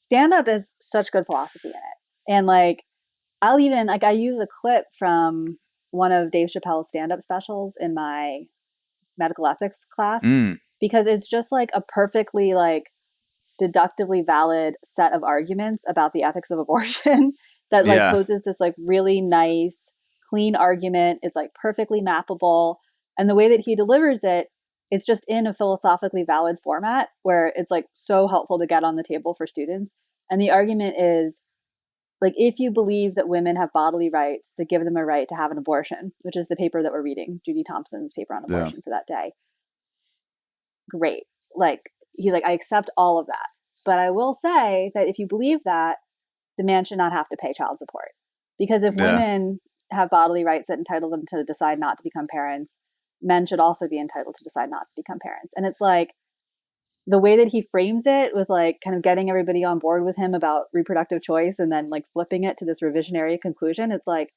stand-up is such good philosophy in it. And like, I'll even, like, I use a clip from one of Dave Chappelle's stand-up specials in my medical ethics class because it's just like a perfectly like deductively valid set of arguments about the ethics of abortion that like poses this like really nice, clean argument. It's like perfectly mappable. And the way that he delivers it, it's just in a philosophically valid format where it's like so helpful to get on the table for students. And the argument is like, if you believe that women have bodily rights that give them a right to have an abortion, which is the paper that we're reading, Judy Thompson's paper on abortion for that day. Great. Like, he's like, I accept all of that. But I will say that if you believe that, the man should not have to pay child support. Because if women have bodily rights that entitle them to decide not to become parents, men should also be entitled to decide not to become parents. And it's like, the way that he frames it with like kind of getting everybody on board with him about reproductive choice and then like flipping it to this revisionary conclusion, it's like,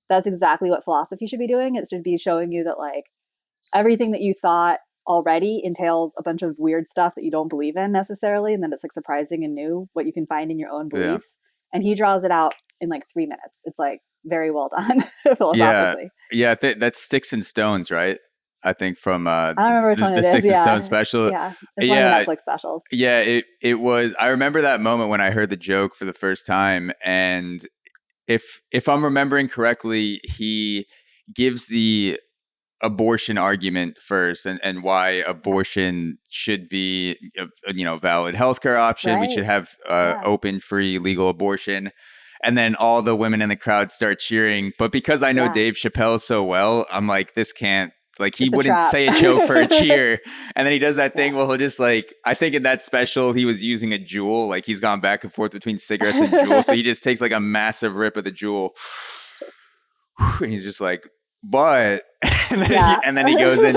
that's exactly what philosophy should be doing. It should be showing you that like everything that you thought already entails a bunch of weird stuff that you don't believe in necessarily. And then it's like surprising and new what you can find in your own beliefs. And he draws it out in like 3 minutes. It's like very well done philosophically. Yeah. That's Sticks and Stones, right? I think from I don't remember which one it is. Sticks and Stones special. Yeah, it's one of the Netflix specials. Yeah, it was. I remember that moment when I heard the joke for the first time, and if I'm remembering correctly, he gives the abortion argument first, and why abortion should be a valid healthcare option. Right. We should have open, free, legal abortion. And then all the women in the crowd start cheering. But because I know Dave Chappelle so well, I'm like, this can't. Like, he wouldn't say a joke for a cheer. And then he does that thing where he'll just like, I think in that special, he was using a Juul. Like, he's gone back and forth between cigarettes and Juul. So he just takes like a massive rip of the Juul. And he's just like, but, and then he goes in.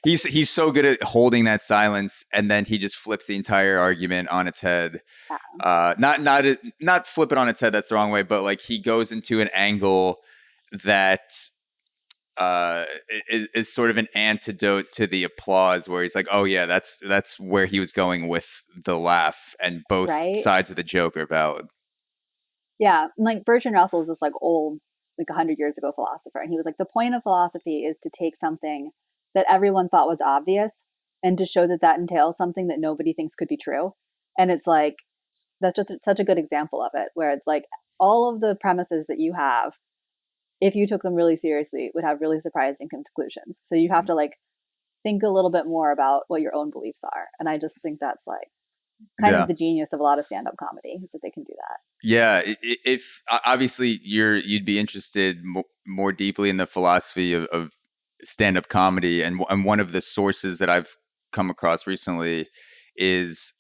He's so good at holding that silence. And then he just flips the entire argument on its head. Not flip it on its head. That's the wrong way. But like, he goes into an angle that is sort of an antidote to the applause, where he's like, oh yeah, that's where he was going with the laugh, and both sides of the joke are valid. Yeah, and like Bertrand Russell is this like old, like 100 years ago philosopher, and he was like, the point of philosophy is to take something that everyone thought was obvious and to show that entails something that nobody thinks could be true. And it's like, that's just such a good example of it, where it's like all of the premises that you have, if you took them really seriously, would have really surprising conclusions. So you have to like think a little bit more about what your own beliefs are. And I just think that's like kind of the genius of a lot of stand-up comedy, is that they can do that. Yeah. If obviously you'd be interested more deeply in the philosophy of stand-up comedy. And one of the sources that I've come across recently is,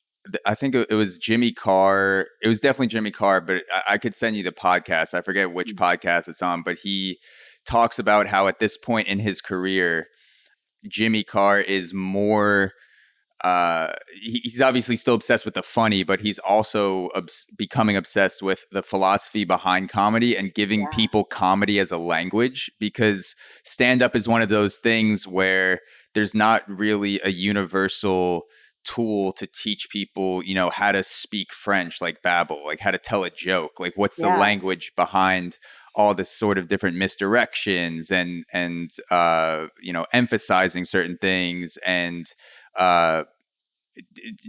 I think it was Jimmy Carr. It was definitely Jimmy Carr, but I could send you the podcast. I forget which podcast it's on, but he talks about how at this point in his career, Jimmy Carr is more, he's obviously still obsessed with the funny, but he's also becoming obsessed with the philosophy behind comedy and giving people comedy as a language, because stand-up is one of those things where there's not really a universal tool to teach people, how to speak French, like babble, like how to tell a joke, like what's the language behind all this sort of different misdirections and emphasizing certain things, and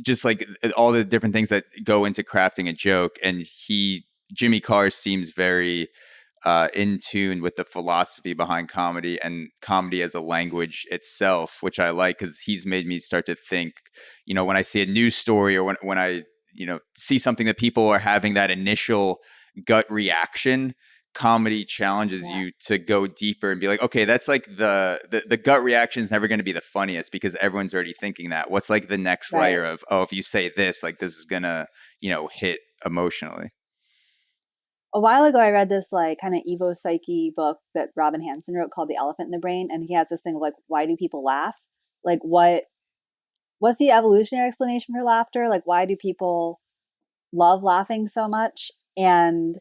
just like all the different things that go into crafting a joke. And Jimmy Carr seems very in tune with the philosophy behind comedy and comedy as a language itself, which I like, because he's made me start to think, when I see a news story, or when I, see something that people are having that initial gut reaction, comedy challenges you to go deeper and be like, okay, that's like the gut reaction is never going to be the funniest, because everyone's already thinking that. What's like the next layer of, if you say this, like this is going to, hit emotionally. A while ago, I read this like kind of Evo Psyche book that Robin Hanson wrote called The Elephant in the Brain. And he has this thing of like, why do people laugh? Like what's the evolutionary explanation for laughter? Like, why do people love laughing so much? And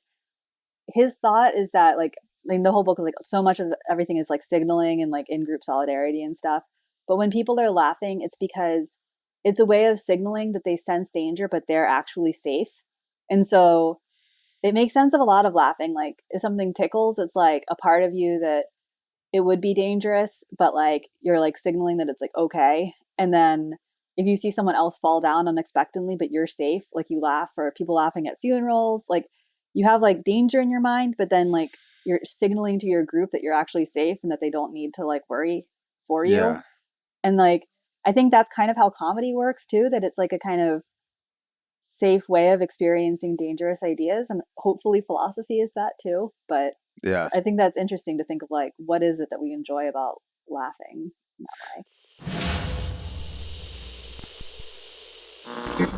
his thought is that like the whole book is like, so much of everything is like signaling and like in-group solidarity and stuff. But when people are laughing, it's because it's a way of signaling that they sense danger, but they're actually safe. And so it makes sense of a lot of laughing. Like if something tickles, it's like a part of you that it would be dangerous, but like you're like signaling that it's like okay. And then if you see someone else fall down unexpectedly, but you're safe, like you laugh, or people laughing at funerals, like you have like danger in your mind, but then like you're signaling to your group that you're actually safe and that they don't need to like worry for you. Yeah. And like I think that's kind of how comedy works too, that it's like a kind of safe way of experiencing dangerous ideas, and hopefully philosophy is that too. But Yeah. I think that's interesting to think of, like, what is it that we enjoy about laughing in that way?